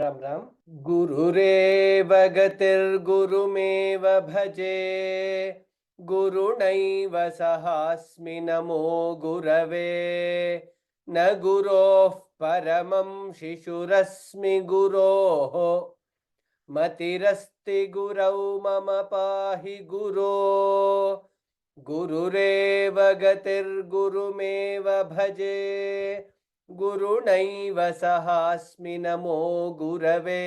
राम राम। गुरुरेव गतिर्गुरुमेव भजे, गुरुणैव सहास्मि नमो गुरवे। न गुरोः परमं शिशुरस्मि गुरोः, मतिरस्ति गुरौ मम पाहि गुरो। गुरुरेव गतिर्गुरुमेव भजे, गुरुणैव सहास्मि नमो गुरवे।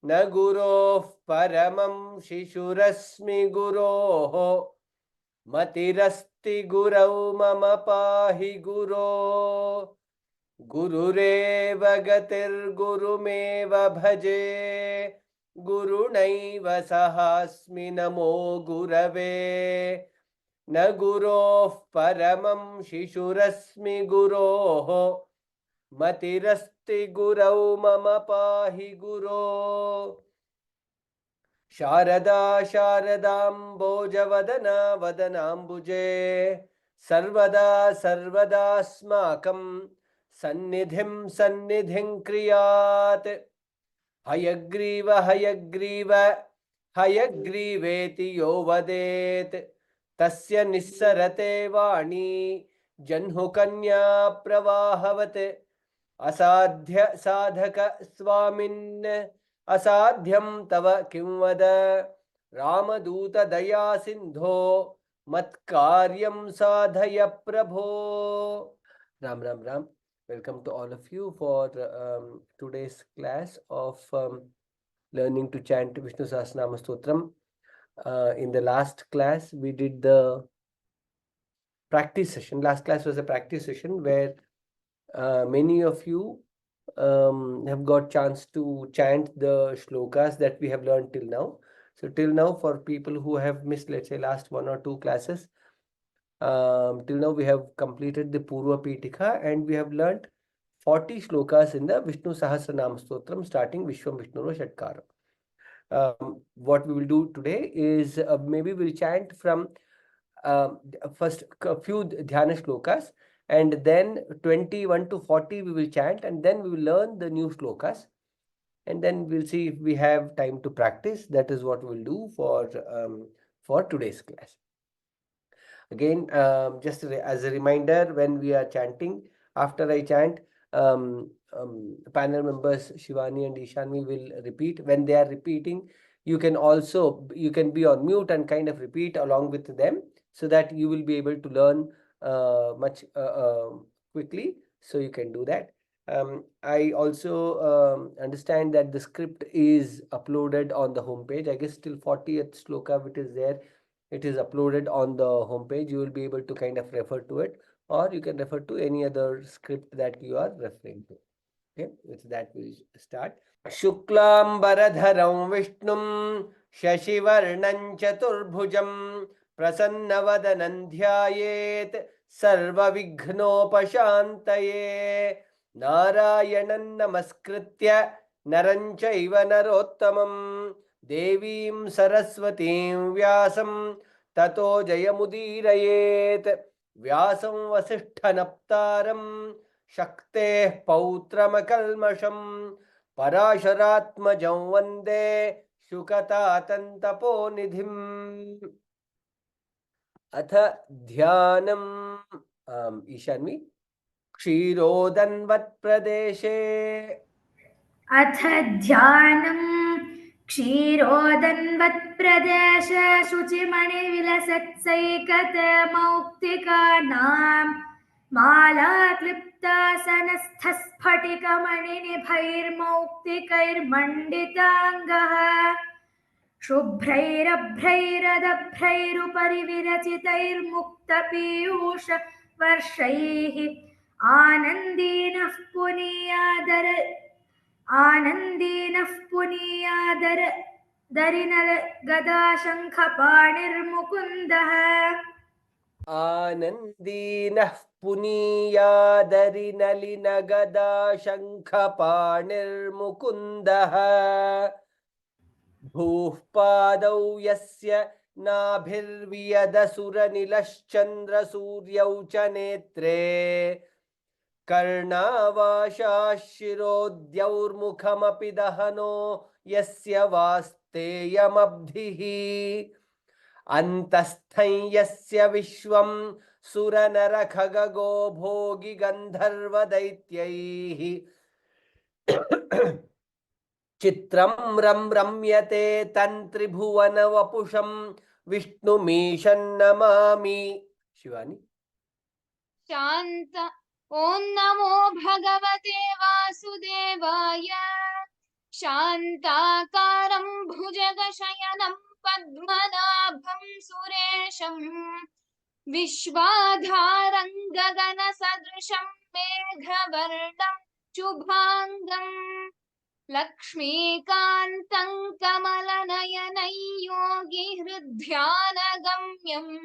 न गुरोः परमं शिशुरस्मि गुरोः, मतिरस्ति गुरौ मम पाहि गुरो। गुरुरेव गतिर्गुरुमेव भजे, गुरुणैव सहास्मि नमो गुरवे। न गुरोः परमं शिशुरस्मि गुरोः, मतिरस्ति गुरौ मम पाहि गुरो। शारदा शारदाम्बोजवदना वदनाम्बुजे, सर्वदा सर्वदास्माकं सन्निधिं सन्निधिं क्रियात्। हयग्रीव हयग्रीव हयग्रीवेति यो वदेत्, तस्य निस्सरते वाणी जह्नुकन्या प्रवाहवत्। असाध्य साधक स्वामिन् असाध्यं तव किं वद, रामदूत दया सिंधो मत्कार्यं साधय प्रभो। Ram Ram Ram. Welcome to all of you for today's class of learning to chant Vishnu Sahasranama Stotram. In the last class, we did the practice session. Last class was a practice session where many of you have got chance to chant the shlokas that we have learned till now. So till now, for people who have missed, let's say, last 1 or 2 classes, till now we have completed the Purva Pitika and we have learnt 40 shlokas in the Vishnu Sahasranama Stotram starting Vishwam Vishnuro Shatkara. What we will do today is maybe we'll chant from first a few dhyana shlokas, and then 21 to 40 we will chant, and then we will learn the new shlokas, and then we'll see if we have time to practice. That is what we'll do for today's class. Again, just as a reminder, when we are chanting, after I chant, panel members Shivani and Ishani will repeat. When they are repeating, you can be on mute and kind of repeat along with them, so that you will be able to learn much quickly. So you can do that. I also understand that the script is uploaded on the homepage. I guess till 40th sloka, which is there, it is uploaded on the homepage. You will be able to kind of refer to it, or you can refer to any other script that you are referring to. Okay, with that we start. शुक्लांबरधरं विष्णुं शशिवर्णं चतुर्भुजं प्रसन्नवदनं ध्यायेत् सर्वविघ्नोपशान्तये। नारायणं नमस्कृत्य नरं चैव नरोत्तमं देवीं सरस्वतीं व्यासं ततो जयमुदीरयेत्। व्यासं वसिष्ठनप्तारं शक्तेः पौत्रमकल्मषं पराशरात्मजं वन्दे शुकतातन्तपोनिधिम्। अथ ध्यानम् ईशान्वी क्षीरोदन्वत्प्रदेशे। अथ ध्यानं क्षीरोदन्वत्प्रदेश शुचिमणिविलसत्सैकतमौक्तिकानां मालाक्लिप्तासनस्थस्फटिकमणिनिभैर्मौक्तिकैर्मण्डिताङ्गः शुभ्रैरभ्रैरदभ्रैरुपरि विरचितैर्मुक्तपीयूष वर्षैः आनन्दीनः पुनीयादर दरिनल गदा शङ्खपाणिर्मुकुन्दः। आनन्दीनः पुनीयादरिनलिन गदा शङ्खपाणिर्मुकुन्दः। भूः पादौ यस्य नाभिर्वियदसुरनिलश्चन्द्रसूर्यौ च नेत्रे कर्णावाशाशिरोद्यौर्मुखमपि दहनो यस्य वास्तेयमब्धिः अन्तस्थं यस्य विश्वं सुरनरखगो भोगि गन्धर्वदैत्यैः चित्रं रम्यते तन्त्रिभुवनवपुषं विष्णुमीशन्नमामि। शिवानी। शान्त ॐ नमो भगवते वासुदेवाय शान्ताकारं भुजगशयनं पद्मनाभं सुरेशं विश्वाधारं गगनसदृशं मेघवर्णं शुभाङ्गं लक्ष्मीकान्तं कमलनयनं योगिहृद्ध्यानगम्यम्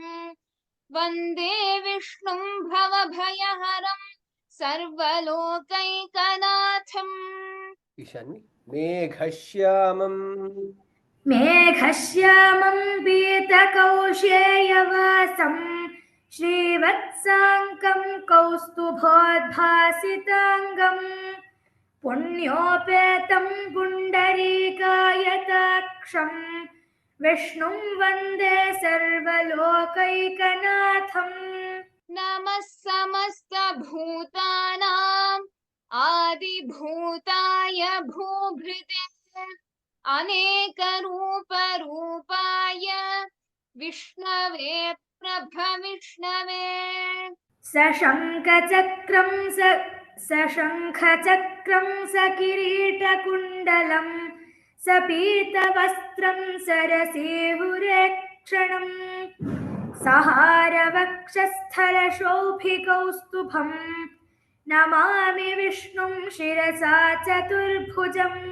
वन्दे विष्णुं भवभयहरं सर्वलोकैकनाथम्। ईशान्य। मेघश्यामम् मेघश्यामं पीतकौशेयवासं श्रीवत्साङ्कं कौस्तुभोद्भासिताङ्गं पुण्योपेतं पुण्डरीकायताक्षं विष्णुं वन्दे सर्वलोकैकनाथम्। नमः समस्तभूतानाम् आदिभूताय भूभृते अनेकरूपरूपाय विष्णवे प्रभविष्णवे सशङ्खचक्रं सकिरीटकुण्डलं सपीतवस्त्रं सरसीहुरेक्षणं सहारवक्षस्थलशोभिकौस्तुभं नमामि विष्णुं शिरसा चतुर्भुजम्।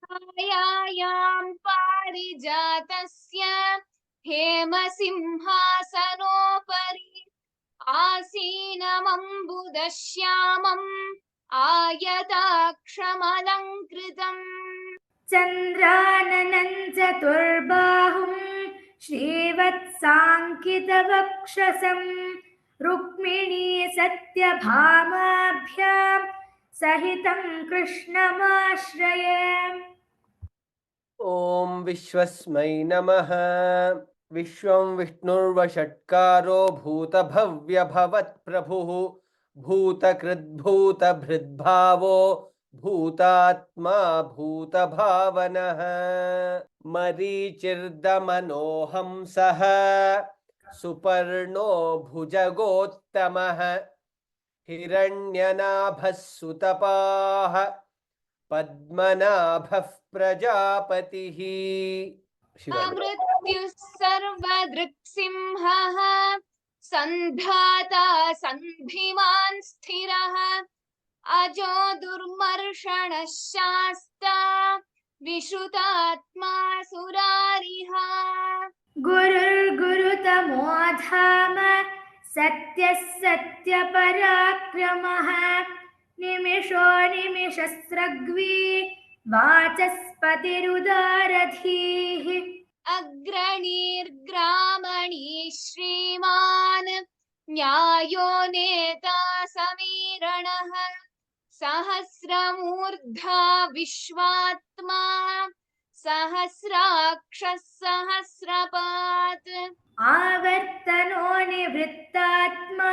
छायायां पारिजातस्य हेमसिंहासनोपरि आसीनमम्बुदश्यामम् आयताक्षमलङ्कृतम् चन्द्राननं चतुर्बाहुं श्रीवत्साङ्कितवक्षसं रुक्मिणी सत्यभामाभ्यां सहितं कृष्णमाश्रये। ॐ विश्वस्मै नमः। विश्वं विष्णुर्वषट्कारो भूतभव्यभवत्प्रभुः भूतकृद्भूतभृद्भावो भूतात्मा भूतभावनः मरीचिर्दमनोहंसः सुपर्णो भुजगोत्तमः हिरण्यनाभः सुतपाः पद्मनाभः प्रजापतिः। शिवानी। अमृत्युः सर्वदृक्सिंहः सन्धाता सन्धिमान् स्थिरः अजो दुर्मर्षणः शास्ता विश्रुतात्मा सुरारिः गुरुर्गुरुतमो धाम सत्यः सत्यपराक्रमः निमिषो निमिषस्रग्वी वाचस्पतिरुदारधीः अग्रणीर्ग्रामणी श्रीमान् न्यायो नेता समीरणः सहस्रमूर्धा विश्वात्मा सहस्राक्षः सहस्रपात् आवर्तनो निवृत्तात्मा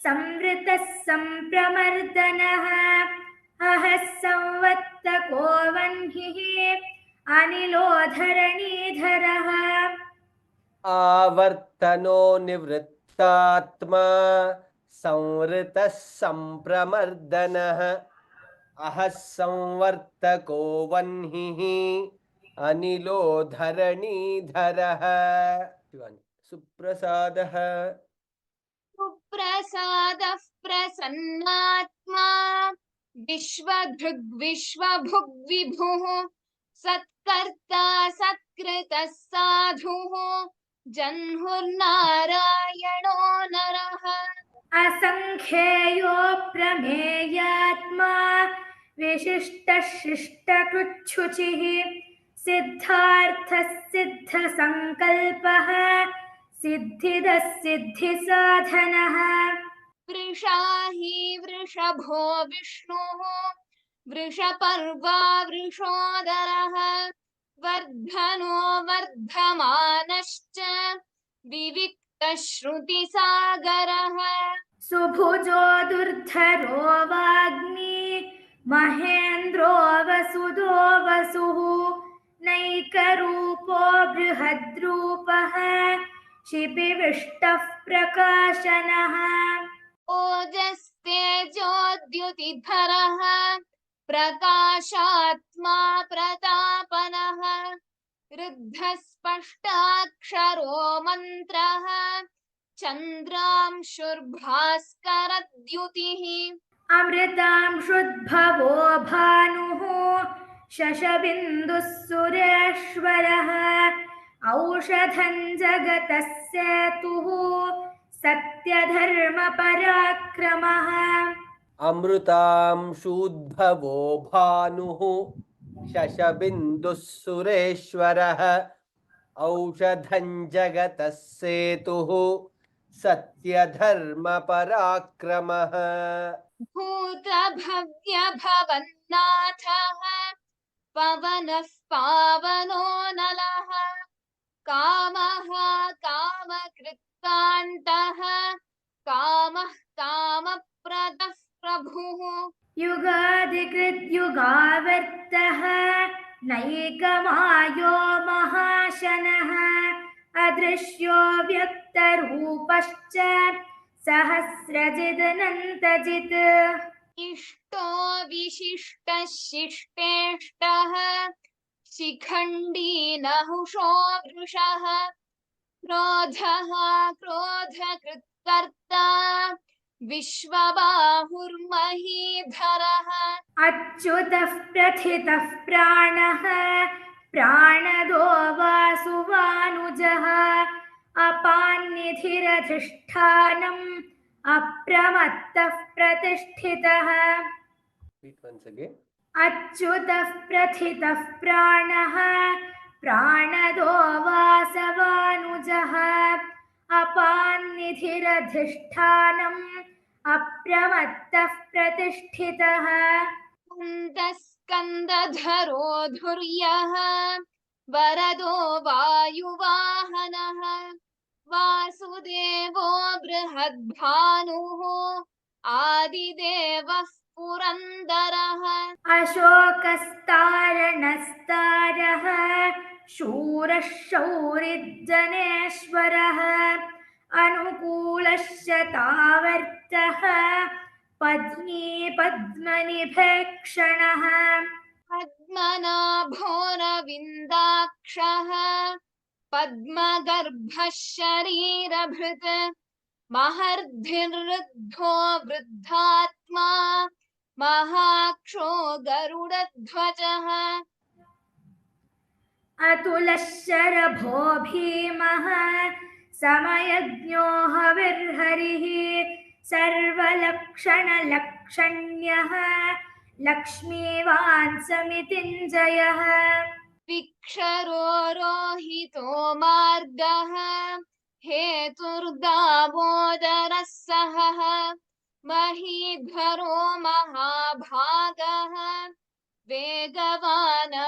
संवृतः सम्प्रमर्दनः अहः संवत्तको वह्निः अनिलो धरणीधरः आवर्तनो निवृत्तात्मा संवृतः सम्प्रमर्दनः अहः संवर्तको वह्निः अनिलो धरणीधरः। शिवानी। सुप्रसादः सुप्रसादः प्रसन्नात्मा विश्वभुग्विभुः सत्कर्ता सत्कृतः साधुः जह्नुर्नारायणो नरः असङ्ख्येयो प्रमेयात्मा विशिष्टः शिष्टकृच्छुचिः सिद्धार्थः सिद्धसङ्कल्पः सिद्धिदः सिद्धिसाधनः वृषाहि वृषभो विष्णुः वृषपर्वा वृषोदरः वर्धनो वर्धमानश्च विविक्तश्रुतिसागरः सुभुजो दुर्धरो वाग्मी महेन्द्रो वसुदो वसुः नैकरूपो बृहद्रूपः शिपिविष्टः प्रकाशनः ओजस्तेजोद्युतिधरः प्रकाशात्मा प्रतापनः रुद्धस्पष्टाक्षरो मन्त्रः चन्द्रांशुर्भास्करद्युतिः अमृतांशुद्भवो भानुः शशबिन्दुः सुरेश्वरः औषधं जगतः सेतुः सत्यधर्मपराक्रमः अमृतांशूद्भवो भानुः शशबिन्दुः सुरेश्वरः औषधं जगतः सेतुः सत्यधर्मपराक्रमः भूतभव्यभवन्नाथः पवनः पावनो नलः कामः कामकृत्कान्तः कामः कामप्रदः प्रभुः युगादिकृद्युगावर्तः नैकमायो महाशनः अदृश्यो व्यक्तरूपश्च सहस्रजिदनन्तजित् इष्टो विशिष्टः शिष्टेष्टः शिखण्डी नहुषो वृषः क्रोधः क्रोधकृत्कर्ता विश्वबाहुर्महीधरः अच्युतः प्रथितः प्राणः प्राणदो वासुवानुजः अपान्निधिरधिष्ठानम् अप्रमत्तः प्रतिष्ठितः Repeat once again. अच्युतः प्रथितः प्राणः प्राणदो वासवानुजः अपान्निधिरधिष्ठानम् अप्रमत्तः प्रतिष्ठितः स्कन्दधरो धुर्यः वरदो वायुवाहनः वासुदेवो बृहद्भानुः आदिदेवः पुरन्दरः अशोकस्तारणस्तारः शूरः शौरिज्जनेश्वरः अनुकूलश्च तावर्तः पद्मी पद्मनिभेक्षणः पद्मनाभोरविन्दाक्षः पद्मगर्भः शरीरभृत् महर्धिर्वृद्धो वृद्धात्मा महाक्षो गरुडध्वजः अतुलः शरभो भीमः समयज्ञो हविर्हरिः सर्वलक्षणलक्षण्यः लक्ष्मीवान् समितिञ्जयः विक्षरो रोहितो मार्गः हेतुर्दामोदरः सहः महीधरो महाभागः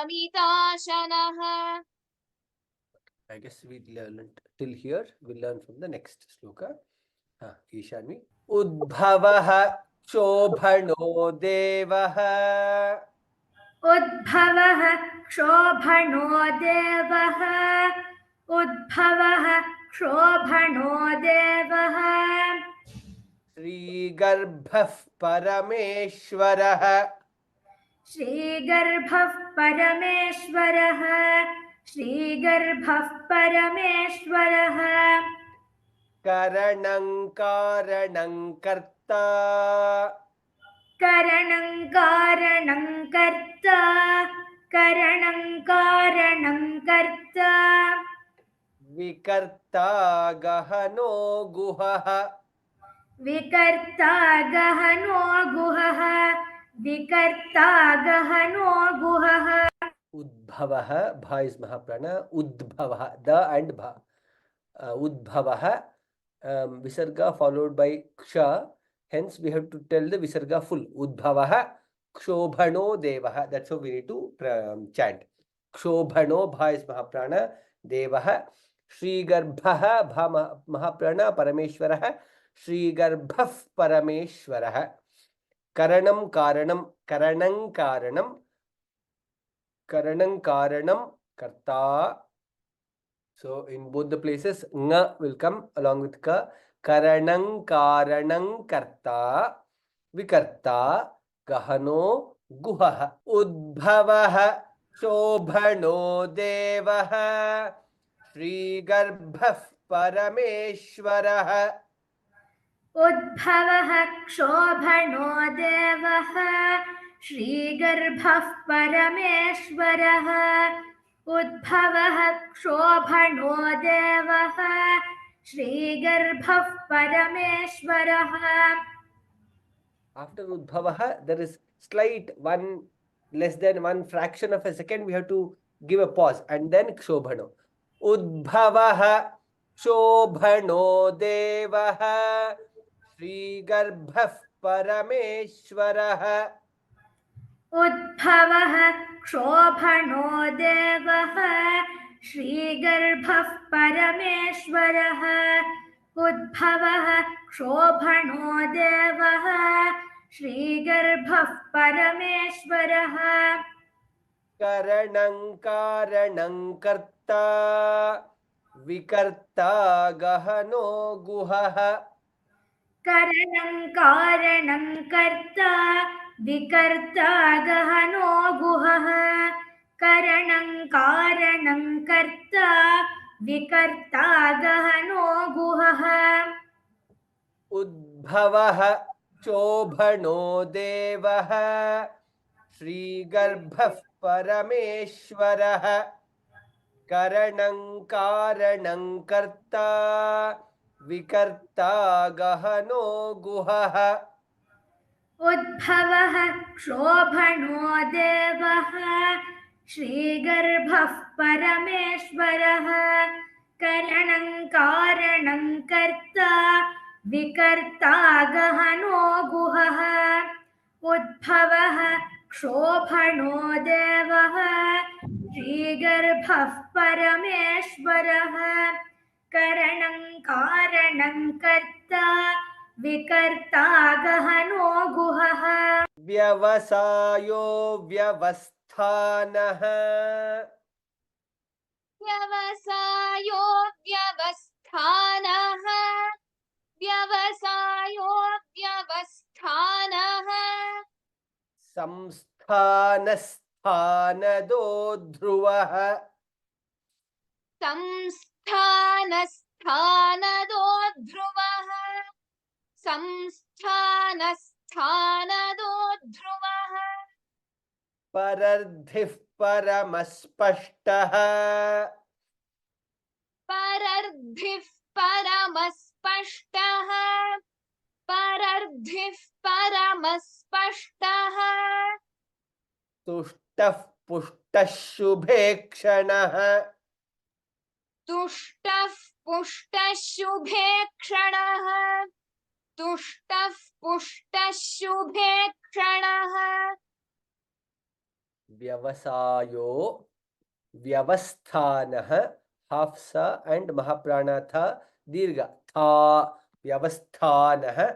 वेगवानमिताशनः I guess we learned till here. We'll learn from the next sloka. Ishanvi. Udbhavah Shobhano Devah. उद्भवः क्षोभणो देवः उद्भवः क्षोभणो देवः श्रीगर्भः परमेश्वरः श्रीगर्भः परमेश्वरः श्रीगर्भः परमेश्वरः करणं कारणं कर्ता करणं कारणं कर्ता करणं कारणं कर्ता विकर्ता गहनो गुहः विकर्ता गहनो गुहः विकर्ता गहनो गुहः उद्भवः भा is महाप्राण उद्भवः the and bha उद्भवः visarga followed by ksha Hence, we have to tell the visarga full. Udbhavah Kshobhano Devah. That's how we need to chant. Kshobhano Bha is Mahaprana. Devah. Shri Garbha Bha Mahaprana Parameshwarah. Shri Garbhah Parameshwarah. Karanam Karanam Karanam Karanam Karanam Karanam Karta. So in both the places, nga will come along with ka. Karanang karanang karta vikarta gahano guhaha udbhavaha shobhano devaha Shri Garbhah Parameshwarah. उद्भवः क्षोभणो देवः श्रीगर्भः परमेश्वरः उद्भवः क्षोभणो देवः श्रीगर्भः परमेश्वरः. After Udbhavaha, there is slight one less than one fraction of a second. We have to give a pause and then Kshobhano. Udbhavaha Shobhano Devaha Shri Garbhah Parameshwarah. उद्भवः क्षोभणो देवः श्रीगर्भः परमेश्वरः उद्भवः क्षोभणो देवः श्रीगर्भः परमेश्वरः. Karanang Karanang Karta Vikarta Gahano Guhaha. करणं कारणं कर्ता विकर्ता गहनो गुहः करणं कारणं कर्ता विकर्ता गहनो गुहः. उद्भवः शोभनो देवः श्रीगर्भः परमेश्वरः करणं कारणं कर्ता विकर्ता गहनो गुहः. उद्भवः क्षोभणो देवः श्रीगर्भः परमेश्वरः करणं कारणं कर्ता विकर्ता गहनो गुहः. उद्भवः क्षोभणो देवः श्रीगर्भः परमेश्वरः करणं कारणं कर्ता विकर्ता गहनो गुहः. व्यवसायो व्यवस्थानः व्यवसायो व्यवस्थानः व्यवसायो व्यवस्थानः संस्थानस्थानदो ध्रुवः संस्थानस्थानदो ध्रुवः संस्थानस्थानदो ध्रुवः परर्धिः परमस्पष्टः परर्धिः परमस्पष्टः परर्धिः परमस्पष्टः तुष्टः पुष्टः शुभेक्षणः तुष्टः पुष्टः शुभेक्षणः तुष्टः पुष्टः शुभेक्षणः व्यवसायो व्यवस्थानः half sa and mahaprana tha dirgha tha व्यवस्थानः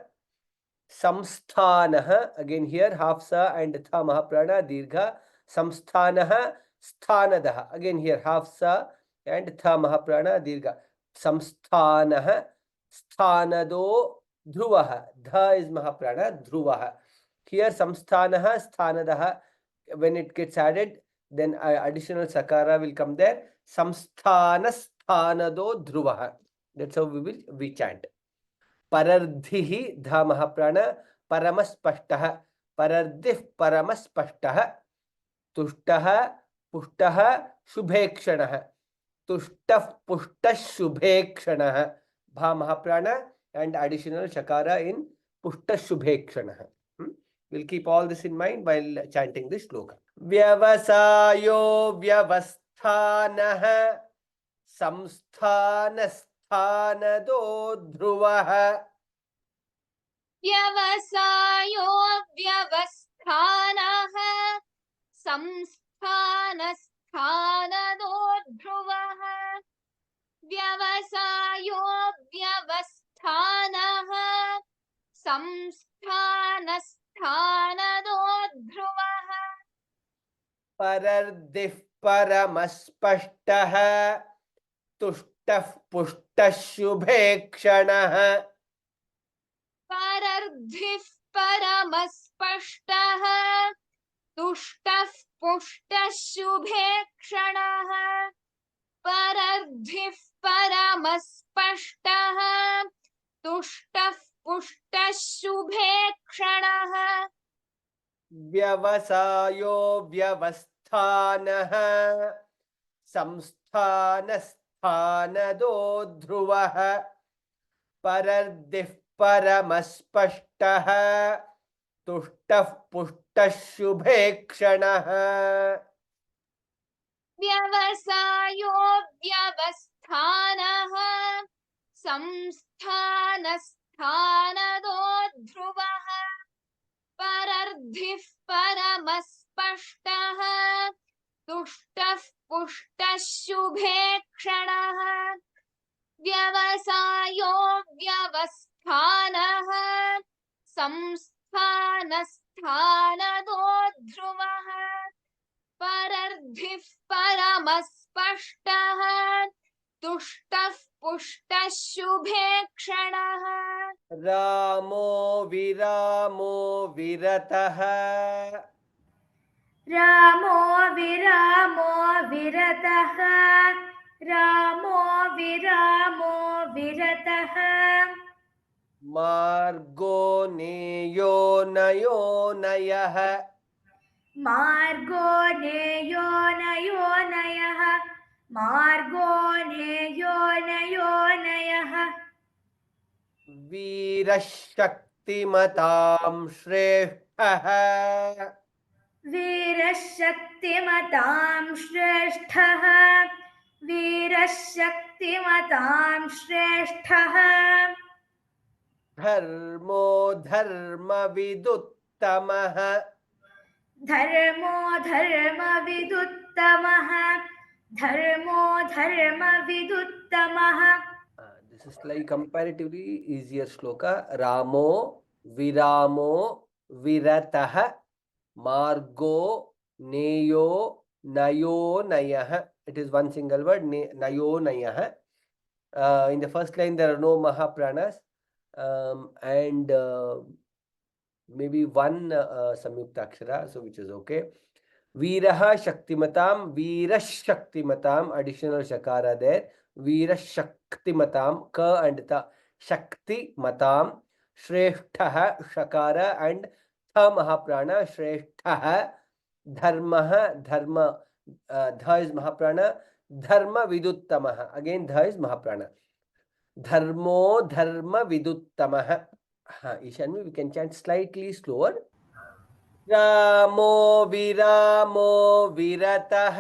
संस्थानः again here half sa and tha mahaprana dirgha संस्थानः स्थानदः again here half sa and tha mahaprana dirgha संस्थानः स्थानदो ध्रुवः dha is mahaprana ध्रुवः here संस्थानः स्थानदः when it gets added then additional sakara will come there samsthana sthanado dhruvah. That's how we chant. Parardhihi dha mahaprana paramaspashtah parardhih paramaspashtah tushtah pushtah shubhekshanah tushtah pushtah shubhekshanah bha mahaprana and additional shakara in pushtah shubhekshanah. We'll keep all this in mind while chanting this shloka. Vyavasayo vyavasthanah samsthanasthanado dhruvah व्यवसायो व्यवस्थानः संस्थानस्थानदो ध्रुवः व्यवसायो व्यवस्थानः संस्थानस्थानदो ध्रुवः परर्दिः परमस्पष्टः तुष्टः पुष्टः शुभे क्षणः परर्धिः परमस्पष्टः तुष्टः पुष्टः शुभे क्षणः परर्धिः परमस्पष्टः तुष्टः पुष्टः शुभे क्षणः व्यवसायो व्यवस्थानः संस्थानस्थानदो ध्रुवः परर्दिः परमस्पष्टः तुष्टः पुष्टः शुभे क्षणः व्यवसायो व्यवस्थानः संस्थानस्थानदो ध्रुवः परर्धिः परमस्पष्टः तुष्टः पुष्टः शुभे क्षणः व्यवसायो व्यवस्थानः संस्थानस्थानदो ध्रुवः परर्धिः परमस्पष्टः तुष्टः पुष्टः शुभे क्षणः रामो विरामो विरतः रामो विरामो विरतः रामो विरामो विरतः मार्गो नेयो नयो नयः मार्गो नेयो नयो नयः मार्गो नेयो नयो नयः वीरः शक्तिमतां श्रेष्ठः वीरः शक्तिमतां श्रेष्ठः वीरः शक्तिमतां श्रेष्ठः धर्मो धर्मविदुत्तमः धर्मो धर्मविदुत्तमः धर्मो धर्मविदुत्तमः This is like comparatively easier shloka. Ramo viramo viratah margo neyo nayo nayah. It is one single word, nayo nayah. In the first line there are no mahapranas and maybe one samyukta akshara, so which is okay. Veeraha shaktimatam, veerash shaktimatam, additional shakara there. Veerash shaktimatam, ka and ta, shakti matam, shreshthah shakara and tha mahaprana, shreshthah, dharmah, dharma, dha is mahaprana, dharma viduttamaha, again dha is mahaprana. Dharmo dharma viduttamaha. Ishanvi, we can chant slightly slower. रामो विरामो विरतः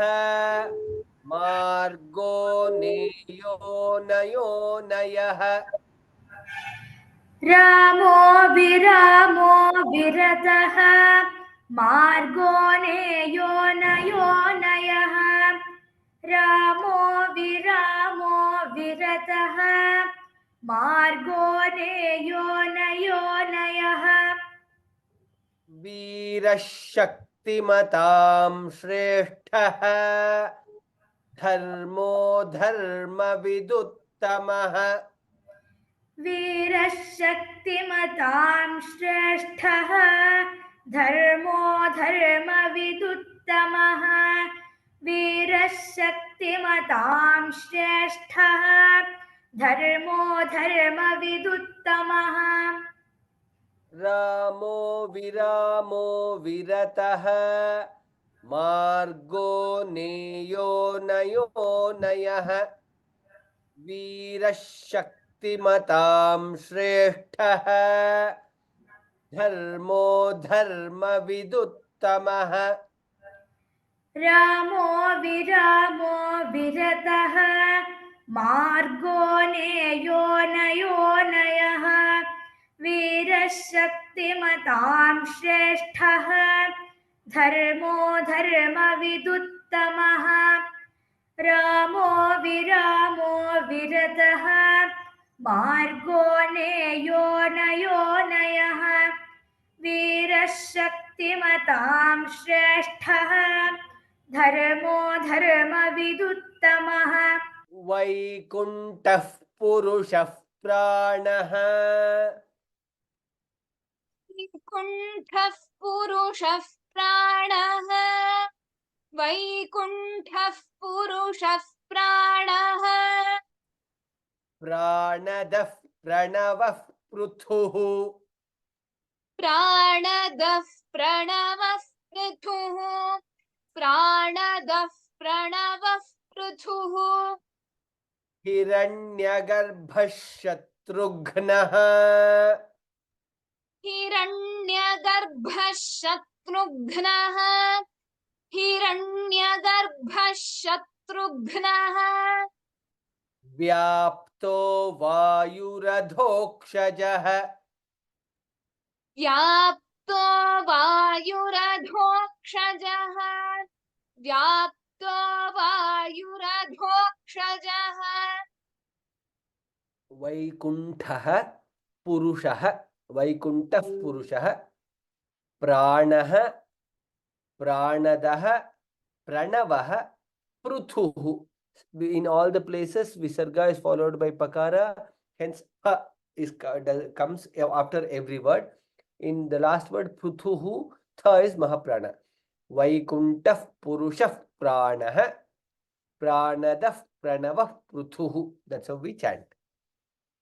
मार्गो नेयो नयो नयः रामो विरामो विरतः मार्गो नेयो नयो नयः रामो विरामो विरतः मार्गो नेयो नयो नयः वीरशक्तिमतां श्रेष्ठः धर्मो धर्मविदुत्तमः वीरशक्तिमतां श्रेष्ठः धर्मो धर्मविदुत्तमः वीरशक्तिमतां श्रेष्ठः धर्मो धर्मविदुत्तमः रामो विरामो विरतः मार्गो नेयो नयो नयः वीरशक्तिमतां श्रेष्ठः धर्मो धर्मविदुत्तमः रामो विरामो विरतः मार्गो नेयो नयो नयः वीरः शक्तिमतां श्रेष्ठः धर्मो धर्मविदुत्तमः रामो विरामो विरतः मार्गो नेयो नयोनयः वीरः शक्तिमतां श्रेष्ठः धर्मो धर्मविदुत्तमः वैकुण्ठः पुरुषः प्राणः वैकुण्ठः पुरुषः प्राणः वैकुण्ठः पुरुषः प्राणः प्राणदः प्रणवः पृथुः प्राणदः प्रणवः पृथुः प्राणदः प्रणवः पृथुः हिरण्यगर्भः शत्रुघ्नः हिरण्यगर्भः शत्रुघ्नः हिरण्यगर्भः शत्रुघ्नः व्याप्तो वायुरधोक्षजः व्याप्तो वायुरधोक्षजः व्याप्तो वायुरधोक्षजः वैकुण्ठः पुरुषः वैकुण्ठः पुरुषः प्राणः प्राणदः प्रणवः पृथुः. In all the places visarga is followed by pakara, hence ha comes after every word. In the last word prutuhu, tha is mahaprana. Vaikuntah purushah pranah pranadah pranavah prutuhu. That's how we chant.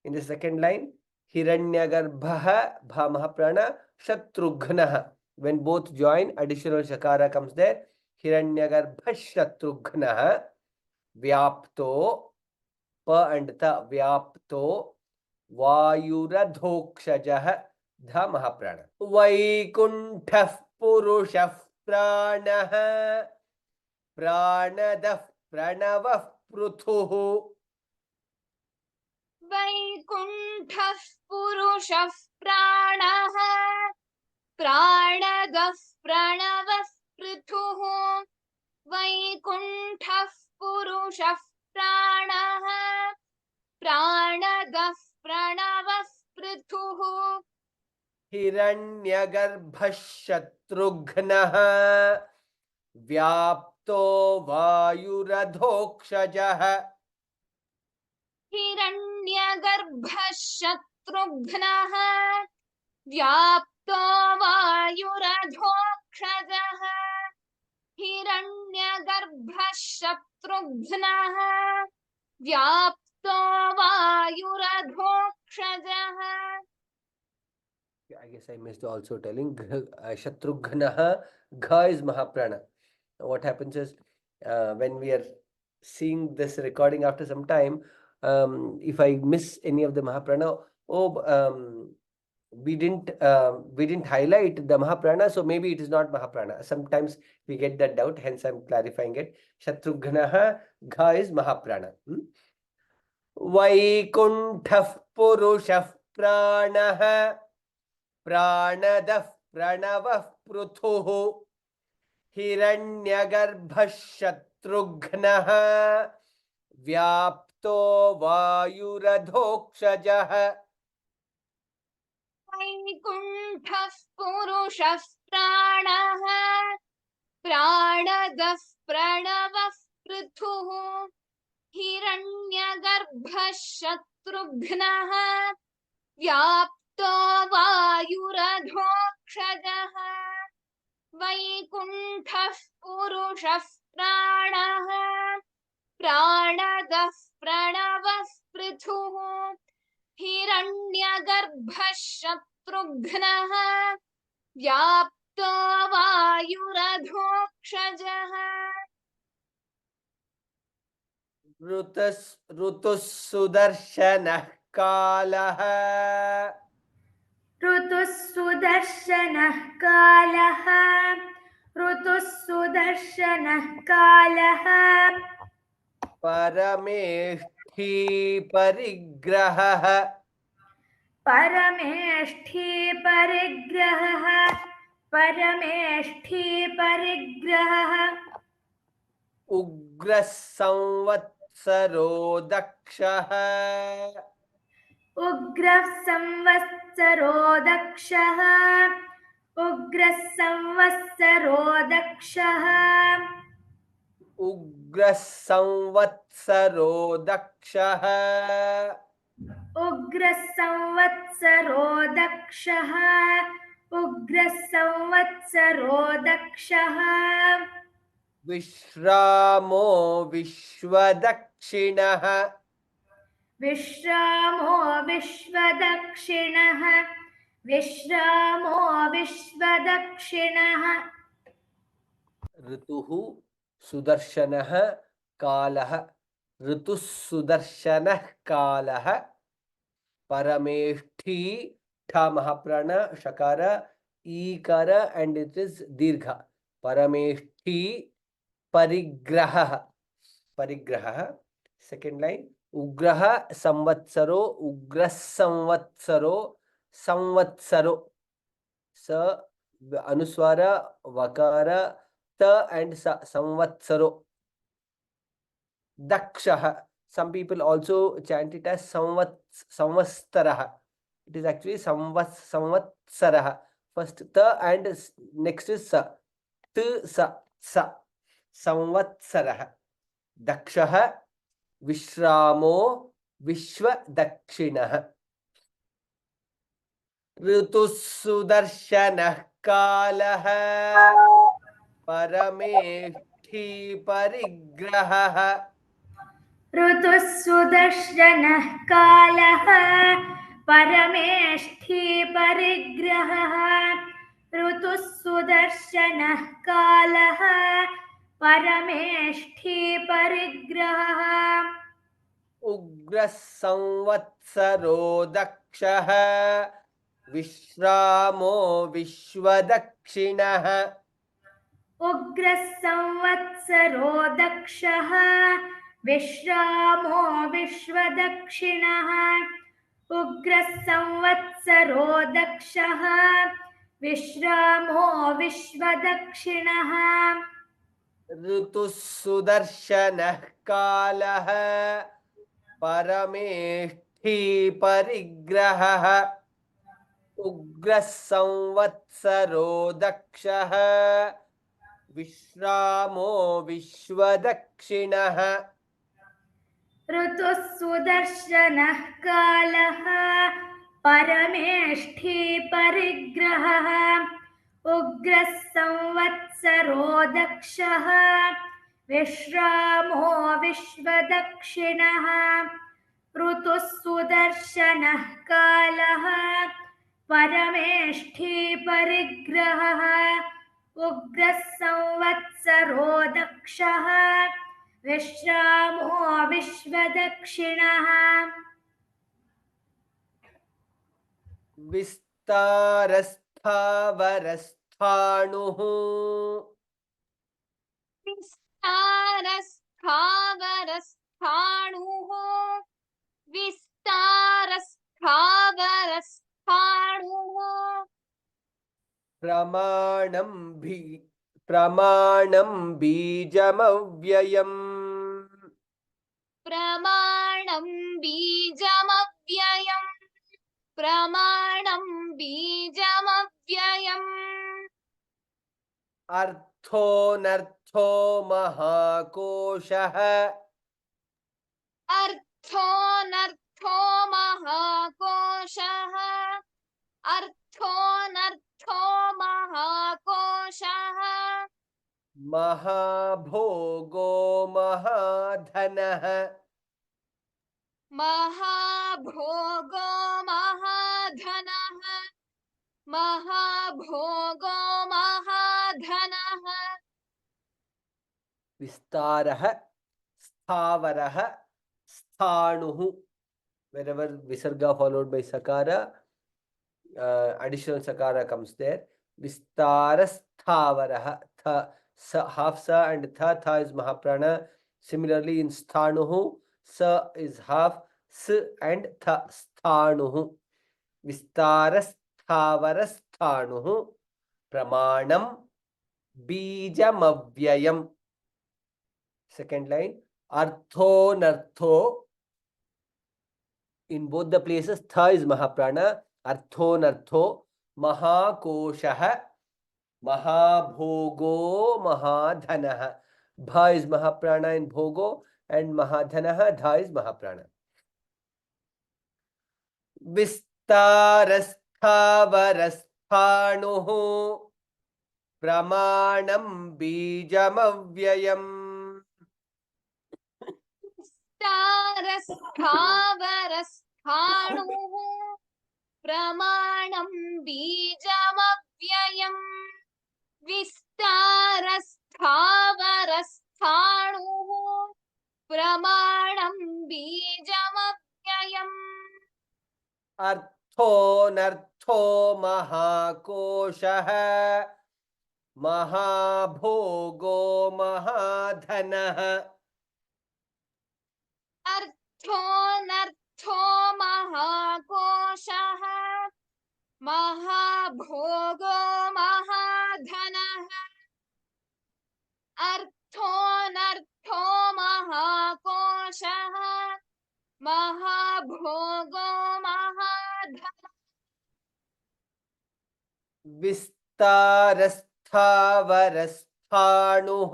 In the second line, hiranyagarbha bha mahaprana shatrughnaha. When both join, additional shakara comes there. Hiranyagarbha shatrughnaha व्याप्तो प and th व्याप्तो वायुरधोक्षजः ध महाप्राण वैकुण्ठः पुरुषः प्राणः प्राणदः प्रणवः पृथुः वैकुण्ठः पुरुषः प्राणः प्राणदः प्रणवः पृथुः वैकुण्ठः पुरुषः प्राणः प्राणदः प्रणवः पृथुः हिरण्यगर्भः शत्रुघ्नः व्याप्तो वायुरधोक्षजः हिरण्यगर्भः शत्रुघ्नः व्याप्तो वायुरधोक्षजः हिरण्यगर्भः शत्रुघ्नः व्याप्तो वायुरधोक्षजः. I guess I missed also telling Shatrughnaha, Gha is Mahaprana. What happens is when we are seeing this recording after some time, if I miss any of the Mahaprana, we didn't highlight the Mahaprana, so maybe it is not Mahaprana. Sometimes we get that doubt, hence I'm clarifying it. Shatrughnaha, Gha is Mahaprana. Vaikuntha Purushah Pranaha प्राणदः प्रणवः पृथुः हिरण्यगर्भः शत्रुघ्नः व्याप्तो वायुरधोक्षजः वैकुण्ठः पुरुषः प्राणः प्राणदः प्रणवः पृथुः हिरण्यगर्भः शत्रुघ्नः व्याप्तो वायुरधोक्षजः वैकुण्ठः पुरुषः प्राणः प्राणदः प्रणवः पृथुः हिरण्यगर्भः शत्रुघ्नः व्याप्तो वायुरधोक्षजः. ऋतुः सुदर्शनः कालः ऋतुः सुदर्शनः कालः ऋतुः सुदर्शनः कालः परमेष्ठी परिग्रहः परमेष्ठी परिग्रहः परमेष्ठी परिग्रहः उग्रः संवत्सरो दक्षः उग्रः संवत्सरो दक्षः उग्रः संवत्सरो दक्षः उग्रः संवत्सरो दक्षः उग्रः संवत्सरो दक्षः उग्रः संवत्सरो दक्षः विश्रामो विश्वदक्षिणः विश्रामो विश्वदक्षिणः विश्रामो विश्वदक्षिणः ऋतुः सुदर्शनः कालः ऋतुः सुदर्शनः कालः परमेष्ठी ठ महाप्राण शकार ईकार and it is दीर्घ परमेष्ठी परिग्रहः परिग्रहः सेकेंड लाइन उग्रः संवत्सरो उग्रः संवत्सरो संवत्सरो स अनुस्वार वकार त and स संवत्सरो दक्षः some people also chant it as samvatstarah. It is actually samvatsarah. First ta and next is sa. T sa sa samvatsarah. Dakshah vishramo vishwadakshinah. ऋतुस्सुदर्शनः कालः परमेष्ठी परिग्रहः ऋतुः सुदर्शनः कालः परमेष्ठी परिग्रहः ऋतुः सुदर्शनः कालः परमेष्ठी परिग्रहः उग्रः संवत्सरो दक्षः विश्रामो विश्वदक्षिणः उग्रः संवत्सरो दक्षः विश्रामो विश्वदक्षिणः उग्रः संवत्सरो दक्षः विश्रामो विश्वदक्षिणः ऋतुः सुदर्शनः कालः परमेष्ठी परिग्रहः उग्रः संवत्सरो दक्षः विश्रामो विश्वदक्षिणः ऋतुः सुदर्शनः कालः परमेष्ठी परिग्रहः उग्रः संवत्सरो दक्षः विश्रामो विश्वदक्षिणः ऋतुः सुदर्शनः कालः परमेष्ठी परिग्रहः उग्रः संवत्सरो दक्षः विश्रामो विश्वदक्षिणः विस्तारस्थावरस्थाणुः विस्तारस्थावरस्थाणुः विस्तारस्थावरस्थाणुः प्रमाणं बीजमव्ययम् प्रमाणं बीजमव्ययम् प्रमाणं बीजमव्ययम् अर्थोऽनर्थो महाकोशः अर्थोऽनर्थो महाकोशः अर्थोऽनर्थो महाकोशः महाभोगो महाधनः महाभोगो महाधनः महाभोगो महाधनः विस्तारः स्थावरः स्थाणुः wherever visarga followed by sakara additional sakara comes there vistarasthavarah tha sa half sa and tha is mahaprana similarly in sthanuhu sa is half s and tha sthanuhu विस्तारस्थावरस्थाणुः प्रमाणं बीजमव्ययम्. Second line, arthonartho. In both the places, tha is mahaprana, arthonartho, mahakoshah, mahabhogo, mahadhanah. Bha is mahaprana in bhogo and mahadhanah, dha is mahaprana. Vistarasthavarasthanuhu pramanam bijamavyayam. विस्तारस्थावरस्थाणुः प्रमाणं बीजमव्ययम्. विस्तारस्थावरस्थाणुः प्रमाणं बीजमव्ययम्. अर्थोनर्थो महाकोशः महाभोगो महाधनः. अर्थोनर्थो महाकोशः महाभोगो महाधनः. अर्थोनर्थो महाकोशः महाभोगो महाधनः. विस्तारस्थावरस्थाणुः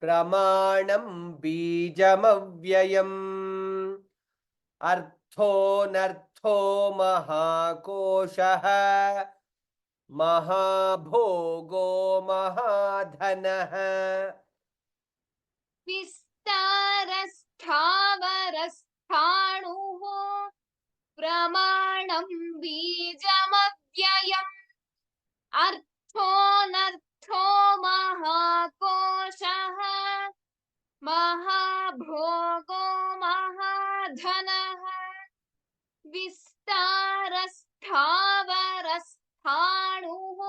प्रमाणं बीजमव्ययम्. अर्थोनर्थो महाकोशः महाभोगो महाधनः. विस्तारस्थावरस्थाणुः प्रमाणं बीजमव्ययम्. अर्थोनर्थो महाकोशः महाभोगो महाधनः. विस्तारस्थावरस्थाणुः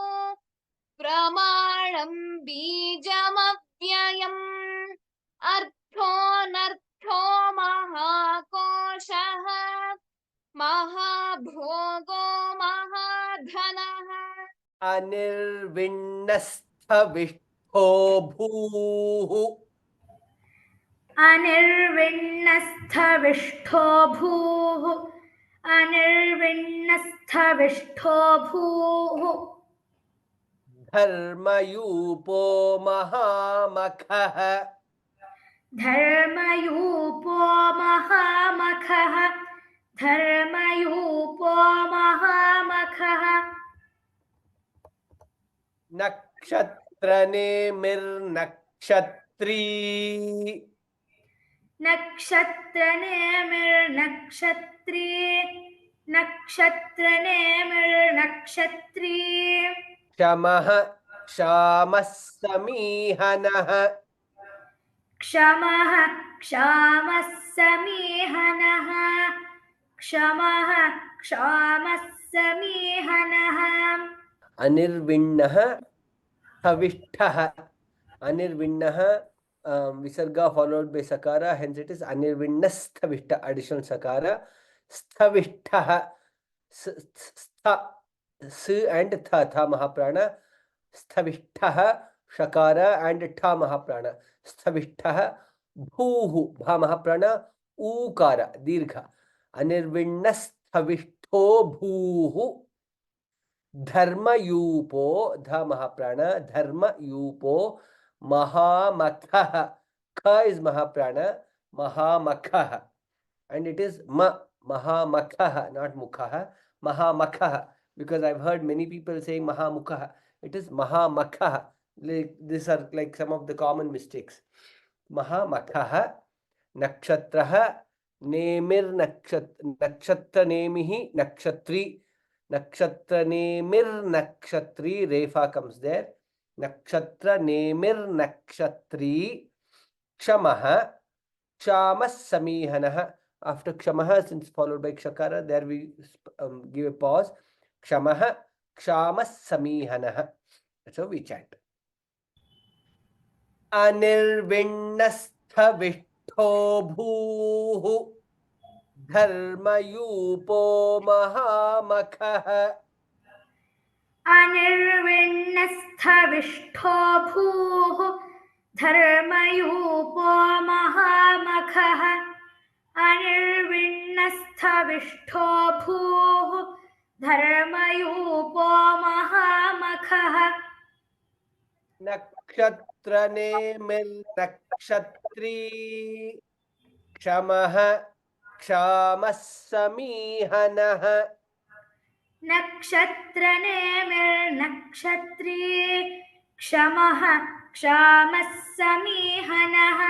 प्रमाणं बीजमव्ययम्. अर्थोनर्थो महाकोशः महाभोगो महाधनः. अनिर्विण्णस्थविष्ठो भूः अनिर्विण्णस्थविष्ठो भूः अनिर्विण्णस्थविष्ठो भूः धर्मयूपो महामखः धर्मयूपो महामखः धर्मयूपो महामखः नक्षत्रनेमिर्नक्षत्री नक्षत्रनेमिर्नक्षत्री नक्षत्रनेमिर्नक्षत्री क्षमः क्षामः समीहनः क्षमः क्षामः समीहनः क्षमः क्षामः समीहनः अनिर्विण्णः स्थविष्ठः अनिर्विण्णः visarga followed by sakara, hence it is anirvinnasthavishta, additional sakara. Sthavishtha, stha, s and tha, tha mahaprana. Sthavishtha, shakara and tha mahaprana. Sthavishtha, bhuhu, bha mahaprana, ukara, dirgha. Anirvinnasthavishto bhuhu. Dharma yupo, dha mahaprana, dharma yupo. Mahamakha. Kha is Mahaprana. Mahamakha. And it is Mahamakha, not Mukha. Mahamakha. Because I've heard many people saying Mahamukha. It is Mahamakha. Like, these are like some of the common mistakes. Mahamakha. Nakshatraha. Nemir nakshatra nemihi nakshatri. Nakshatra nemir nakshatri. Refa comes there. Nakshatra nemir nakshatri. Kshamaha. Kshamas samihanaha. After Kshamaha, since followed by Kshakara, there we give a pause. Kshamaha. Kshamas samihanaha. That's how we chant. Anirvinnasthavishto bhuhu. धर्मयूपो महामखः अनिर्विण्णस्थविष्ठो भूः धर्मयूपो महामखः अनिर्विण्णस्थविष्ठो भूः धर्मयूपो महामखः नक्षत्रनेमिर्नक्षत्री क्षमः क्षामः समीहनः नक्षत्रनेमिर्नक्षत्री क्षमः क्षामः समीहनः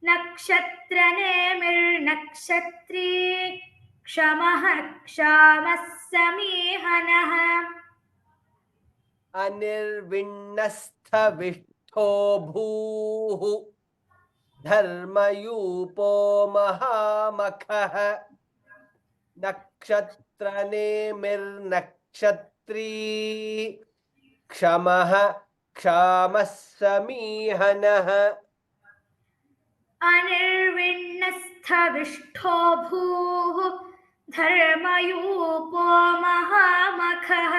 नक्षत्रनेमिर्नक्षत्री क्षमः क्षामः समीहनः अनिर्विण्णस्थविष्ठो भूः धर्मयूपो महामखः नक्षत्रनेमिर्नक्षत्री क्षमः क्षामः समीहनः अनिर्विण्णस्थविष्ठो भूः धर्मयूपो महामखः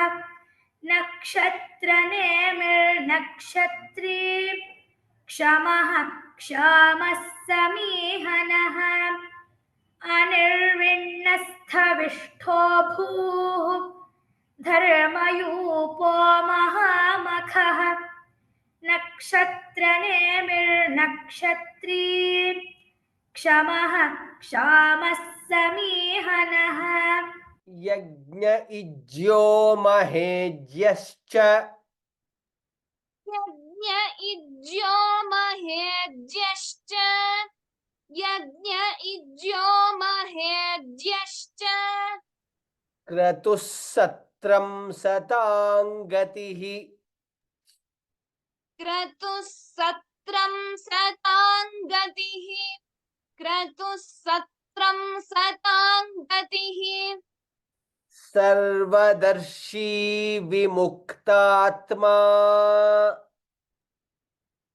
नक्षत्रनेमिर्नक्षत्री क्षमः क्षामः समीहनः अनिर्विण्णस्थविष्ठो भूः धर्मयूपो महामखः नक्षत्रनेमिर्नक्षत्री क्षमः क्षामः समीहनः यज्ञ इज्यो महेज्यश्च यज्ञ इज्यो महेज्यश्च यज्ञ इज्यो महेज्यश्च क्रतुः सत्रं सतां गतिः क्रतुः सत्रं सतां गतिः क्रतुः सत्रं सतां गतिः सर्वदर्शी विमुक्तात्मा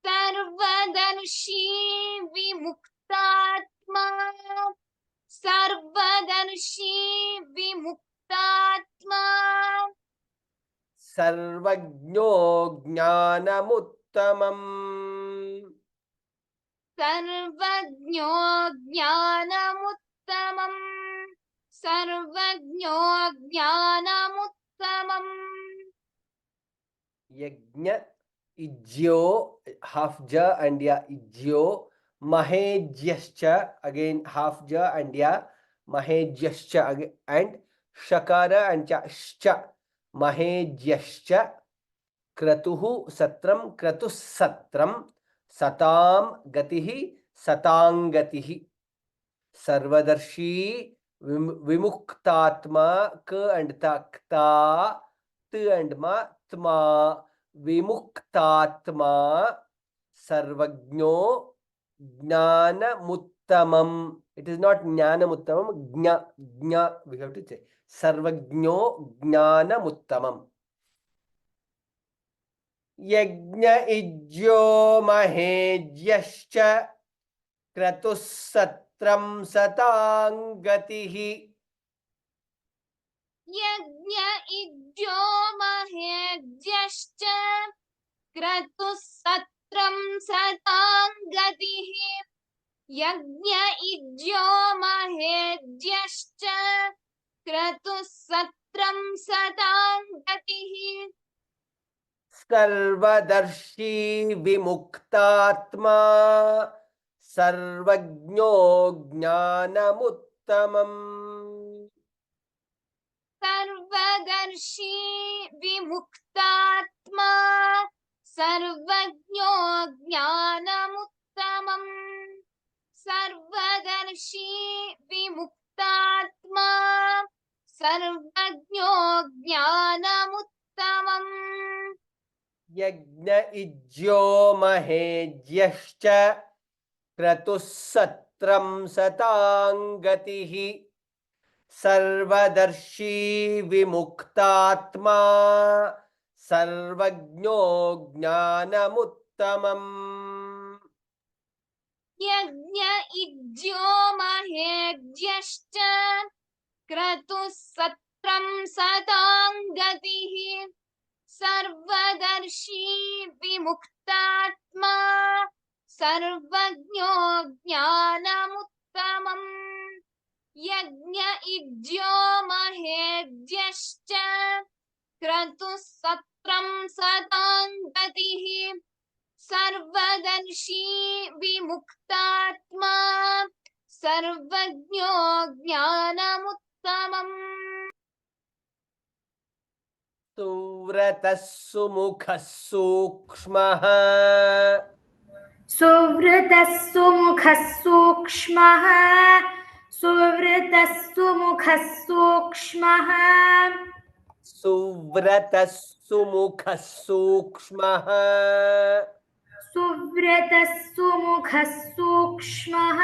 सर्वदर्शी विमुक्तात्मा सर्वदर्शी विमुक्तात्मा सर्वज्ञो ज्ञानमुत्तमम् सर्वज्ञो ज्ञानमुत्तमम् सर्वज्ञो ज्ञानमुत्तमम् यज्ञ इज्यो half ja and ya ijyo mahejyascha again half ja and ya mahejyascha and shakara and cha shcha mahejyascha क्रतुः सत्रम क्रतुः सत्रम सताम गतिः सतांगतिः सर्वदर्शी विमुक्तात्मा क and ta kta t and ma tma विमुक्तात्मा सर्वज्ञो ज्ञानमुत्तमम् it is not ज्ञानमुत्तमम् ज्ञ ज्ञ we have to say सर्वज्ञो ज्ञानमुत्तमम् यज्ञ इज्यो महेज्यश्च क्रतुः सत्रं सतां गतिः यज्ञ इज्यो महेज्यश्च क्रतुः सत्रं सतां गतिः यज्ञ इज्यो महेज्यश्च क्रतुः सत्रं सतां गतिः सर्वदर्शी विमुक्तात्मा सर्वज्ञो ज्ञानमुत्तमम् सर्वदर्शी विमुक्तात्मा सर्वज्ञो ज्ञानमुत्तमम् सर्वदर्शी विमुक्तात्मा सर्वज्ञो ज्ञानमुत्तमम् यज्ञ इज्यो महेज्यश्च क्रतुः सत्रं सतां गतिः सर्वदर्शी विमुक्तात्मा सर्वज्ञो ज्ञानमुत्तमम् यज्ञ इज्यो महेज्यश्च क्रतुः सत्रं सतां गतिः सर्वदर्शी विमुक्तात्मा सर्वज्ञो ज्ञानमुत्तमम् यज्ञ इज्यो महेज्यश्च क्रतुः सत्रं सतां गतिः सर्वदर्शी विमुक्तात्मा सर्वज्ञो ज्ञानमुत्तमम् सुव्रतः सुमुखः सूक्ष्मः सुवृतः सुमुखः सूक्ष्मः सुवृतः सुमुखः सूक्ष्मः सुव्रतः सुमुखः सूक्ष्मः सुव्रतः सुमुखः सूक्ष्मः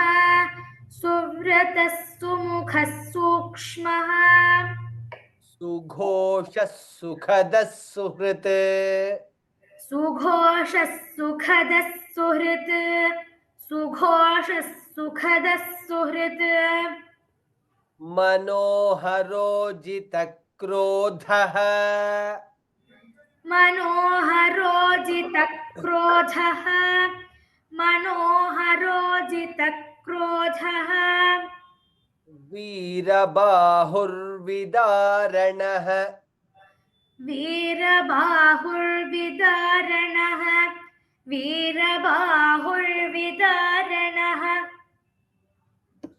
सुव्रतः सुमुखः सूक्ष्मः सुघोषः सुखदः सुहृत् सुघोषः सुखदः सुहृत् सुघोषः सुखदः सुहृत् मनोहरोजितक्रोधः मनोहरोजितक्रोधः मनोहरोजितक्रोधः वीरबाहुर्विदारणः वीरबाहुर्विदारणः वीरबाहुर्विदारणः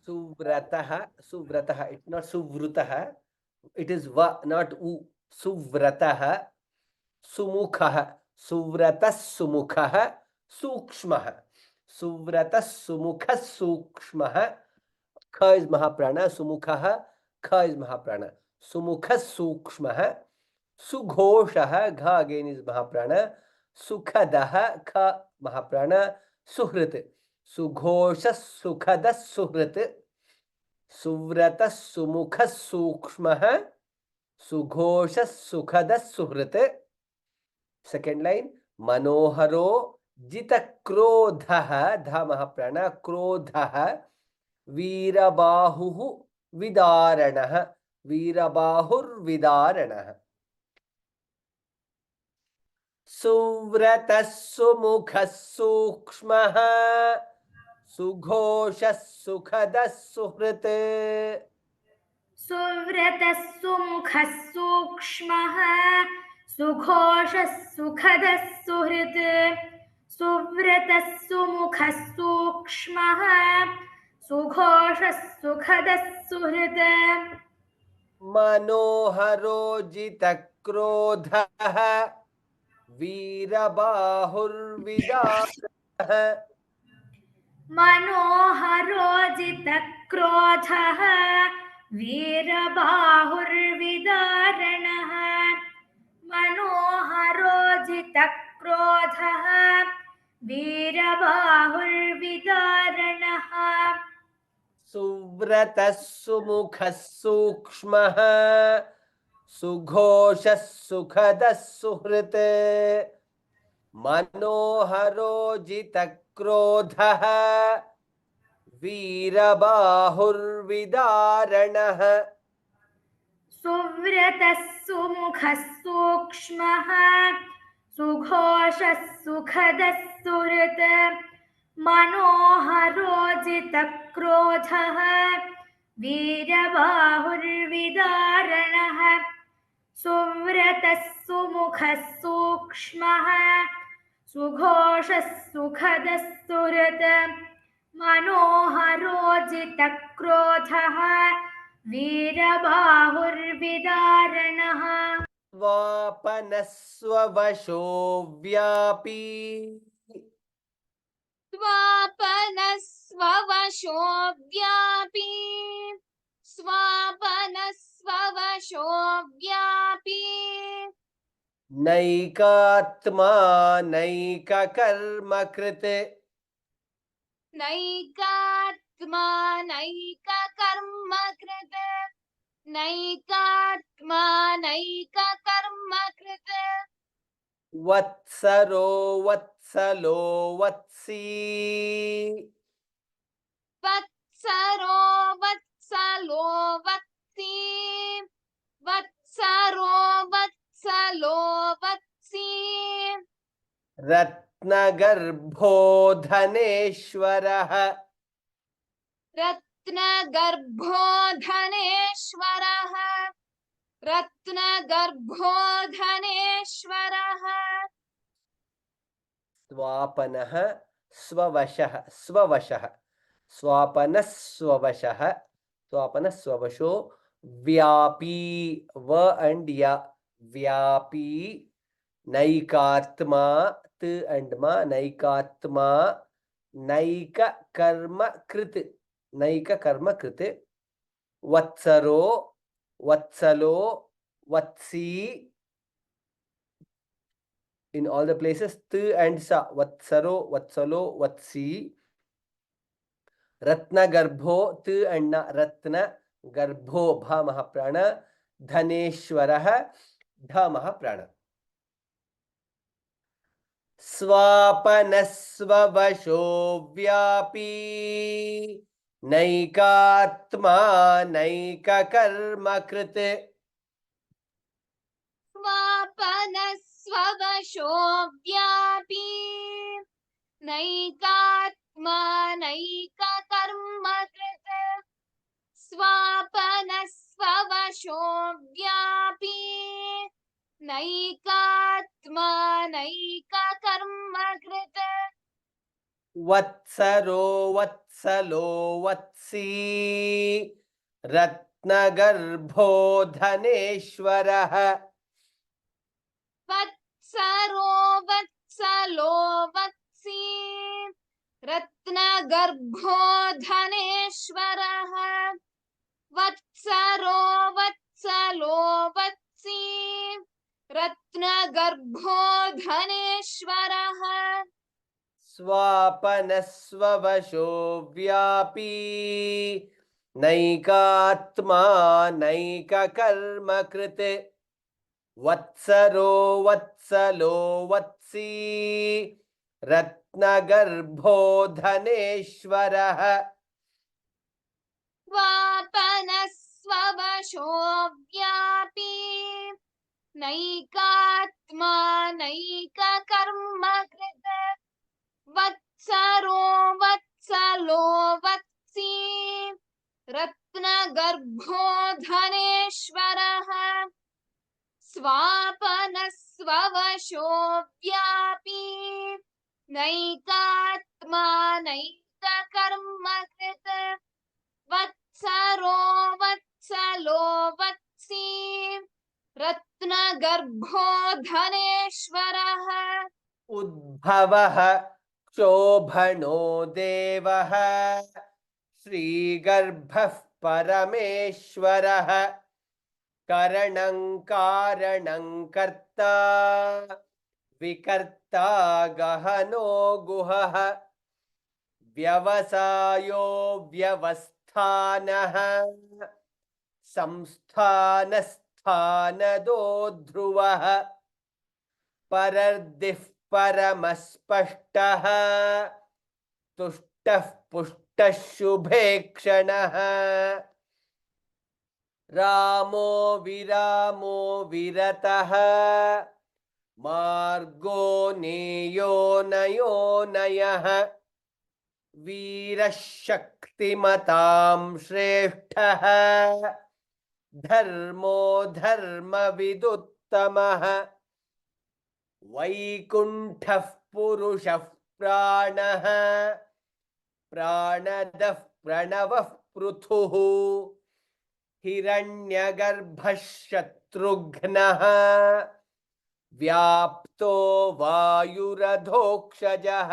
सुव्रतः सुव्रतः it's not सुवृतः it is va not u सुव्रतः सुमुखः सुव्रतः सुमुखः सूक्ष्मः सुव्रतः सुमुखः सूक्ष्मः ख is महाप्राण सुमुखः ख is महाप्राण सुमुखः सूक्ष्मः सुघोषः घ again is महाप्राण सुखदः ख महाप्राण सुहृत् सुघोषः सुखदः सुहृत् सुव्रतः सुमुखः सूक्ष्मः सुघोषः सुखदः सुहृत् सेकेंड लाइन मनोहरो जितक्रोधः ध महाप्राण क्रोधः वीरबाहुः विदारणः वीरबाहुर्विदारणः सुव्रतः सुमुखः सूक्ष्मः सुघोषः सुखदः सुहृत् सुव्रतः सुमुखः सूक्ष्मः सुघोषः सुखदः सुहृत् सुव्रतः सुमुखः सूक्ष्मः सुघोषः सुखदः सुहृत् मनोहरोजितक्रोधः वीरबाहुर्विदारणः मनोहरोजितक्रोधः वीरबाहुर्विदारणः मनोहरोजितक्रोधः वीरबाहुर्विदारणः सुव्रतः सुमुखः सूक्ष्मः सुघोषः सुखदः सुहृत् मनोहरोजितक्रोधः वीरबाहुर्विदारणः सुव्रतः सुमुखः सूक्ष्मः सुघोषः सुखदः सुहृत् मनोहरोजितक्रोधः वीरबाहुर्विदारणः सुव्रतः सुमुखः सूक्ष्मः सुघोषः सुखदः सुहृत् मनोहरोजितक्रोधः वीरबाहुर्विदारणः स्वापनस्ववशो व्यापी स्वापनस्ववशो व्यापी स्वापनस्ववशो व्यापी नैकात्मा नैककर्मकृत् नैकात्मा नैककर्मकृत् नैकात्मा नैककर्मकृत् वत्सरो वत्सलो वत्सी वत्सरो वत्सलो वत्सी वत्सरो वत्सलो वत्सी रत्नगर्भो धनेश्वरः रत्नगर्भो धनेश्वरः रत्नगर्भो धनेश्वरः स्वापनः स्ववशः स्ववशः स्वापनः स्ववशः स्वापनः स्ववशो व्यापी व एंड या व्यापी नैकात्मा त एंड मा नैकात्मा नैक कर्म कृत वत्सरो वत्सलो वत्सी in all the places t and sa vatsaro vatsalo vatsi ratna garbho t and na ratna garbho bha mahaprana dhaneshwarah dha mahaprana स्वापनस्ववशो व्यापी नैकात्मा नैककर्मकृत् स्वापनस्ववशो व्यापी नैकात्मा नैककर्मकृत् स्वापनस्ववशो व्यापी नैकात्मा नैककर्मकृत् वत्सरो वत्सलो वत्सी रत्नगर्भो धनेश्वरः वत्सरो वत्सलो वत्सी रत्नगर्भो धनेश्वरः वत्सरो वत्सलो वत्सी रत्नगर्भो धनेश्वरः स्वापनस्ववशो व्यापी नैकात्मा नैककर्मकृत् वत्सरो वत्सलो वत्सी रत्नगर्भो धनेश्वरः स्वापनस्ववशो व्यापी नैकात्मा नैककर्मकृत् वत्सरो वत्सलो वत्सी रत्नगर्भो धनेश्वरः स्वापनस्ववशो व्यापी नैकात्मा नैककर्मकृत् वत्सरो वत्सलो वत्सी रत्नगर्भो धनेश्वरः उद्भवः क्षोभनो देवः श्रीगर्भः परमेश्वरः करणं कारणं कर्ता विकर्ता गहनो गुहः व्यवसायो व्यवस्थानः संस्थानस्थानदो ध्रुवः परर्दिः परमस्पष्टः तुष्टः पुष्टः शुभेक्षणः रामो विरामो विरतः मार्गो नेयो नयो नयः वीरः शक्तिमतां श्रेष्ठः धर्मो धर्मविदुत्तमः वैकुण्ठः पुरुषः प्राणः प्राणदः प्रणवः पृथुः हिरण्यगर्भः शत्रुघ्नः व्याप्तो वायुरधोक्षजः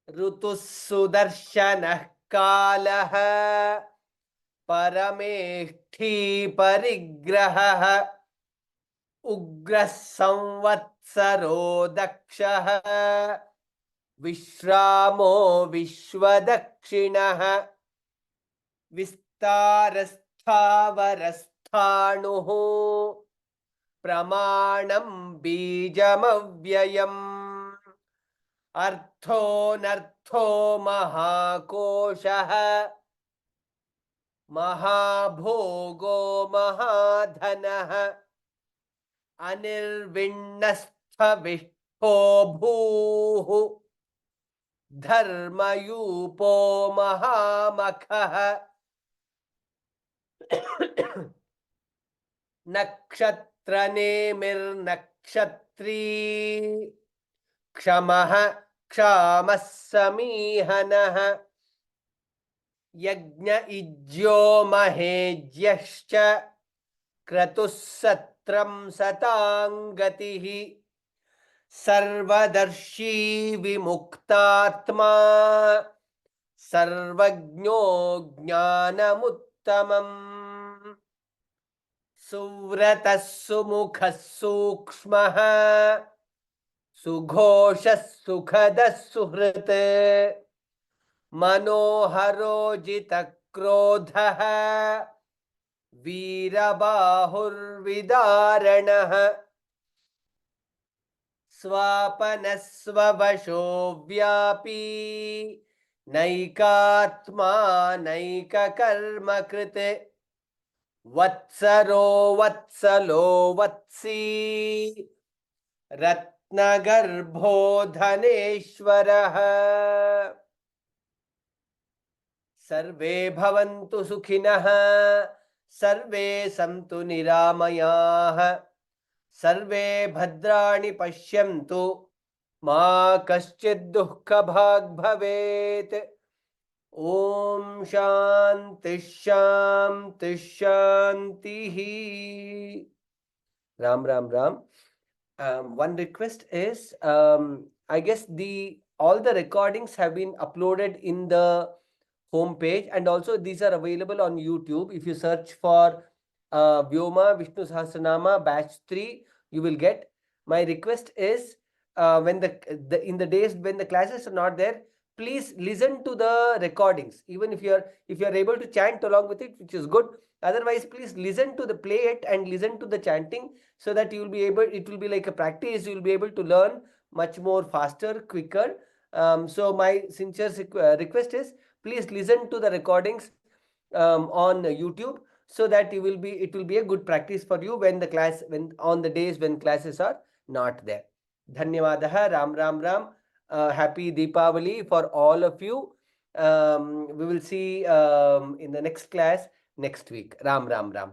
ऋतुः सुदर्शनः कालः परमेष्ठी परिग्रहः उग्रः संवत्सरो दक्षः विश्रामो विश्वदक्षिणः विस्तारस्थावरस्थाणुः प्रमाणं बीजमव्ययम् अर्थोऽनर्थो महाकोशः महाभोगो महाधनः अनिर्विण्णस्थविष्ठो भूः धर्मयूपो महामखः नक्षत्रनेमिर्नक्षत्री क्षमः क्षामः समीहनः यज्ञ इज्यो महेज्यश्च क्रतुः सत्रं सताङ्गतिः सर्वदर्शी विमुक्तात्मा सर्वज्ञो ज्ञानमुत्तमम् सुव्रतः सुमुखः सूक्ष्मः सुघोषः सुखदः सुहृत् मनोहरो जितक्रोधः वीरबाहुर्विदारणः स्वापनः स्ववशो व्यापी नैकात्मा नैककर्मकृत् वत्सरो वत्सलो वत्सी रत्नगर्भो धनेश्वरः सर्वे भवन्तु सुखिनः सर्वे सन्तु निरामयाः सर्वे भद्राणि पश्यन्तु मा कश्चित् दुःखभाग् भवेत् ओम शांति शांति शांति। Ram Ram Ram. One request is, I guess all the recordings have been uploaded in the home page, and also these are available on YouTube. If you search for Vyoma Vishnu Sahasranama batch 3, you will get. My request is, when in the days when the classes are not there, please listen to the recordings. Even if you are able to chant along with it, which is good. Otherwise, please listen to play it and listen to the chanting, so that you will be able. It will be like a practice. You will be able to learn much more faster, quicker. So my sincere request is, please listen to the recordings on YouTube, so that it will be a good practice for you when on the days when classes are not there. Dhanyavadah. Ram Ram Ram. Happy Deepavali for all of you. We will see in the next class next week. Ram Ram Ram.